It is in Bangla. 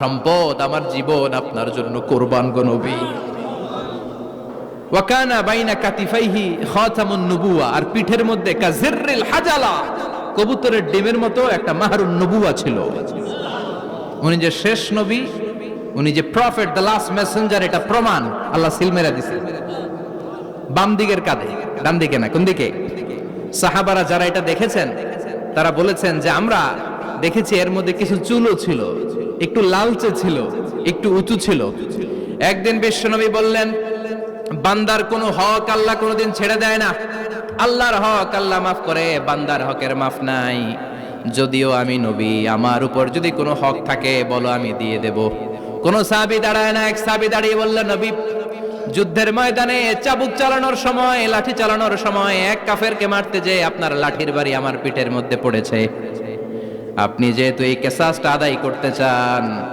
সম্পদ, আমার জীবন আপনার জন্য কোরবান গো নবী। ওয়া কানা বাইনা কাতিফাইহি খাতামুন নবুওয়া, আর পিঠের মধ্যে কাজিররিল হাজালা, কবুতরের ডিমের মতো একটা মাহরুন নবুওয়া ছিল। উনি যে শেষ নবী, উনি যে প্রফেট, দ্য লাস্ট মেসেঞ্জার, এটা প্রমাণ আল্লাহ সিল মেরা দিছে বাম দিকের কাঁধে, ডান দিকে না। কোন দিকে? সাহাবারা যারা এটা দেখেছেন তারা বলেছেন যে আমরা দেখেছি এর মধ্যে কিছু চুলও ছিল, একটু লালচে ছিল, একটু উঁচু ছিল। একদিন বিশ্বনবী বললেন, বান্দার কোনো হক আল্লাহ কোনোদিন ছেড়ে দেয় না। আল্লাহর হক আল্লাহ মাফ করে, বান্দার হকের মাফ নাই। যদিও আমি নবী, আমার উপর যদি কোনো হক থাকে বলো, আমি দিয়ে দেব। কোন সাহাবী দাঁড়ায় না। এক সাহাবী দাঁড়িয়ে বললেন, নবী, যুদ্ধের ময়দানে চাবুক চালানোর সময়, লাঠি চালানোর সময় এক কাফেরকে মারতে যে আপনার লাঠির বাড়ি আমার পিঠের মধ্যে পড়েছে। আপনি যেহেতু এই কেসাসটা আদায় করতে চান,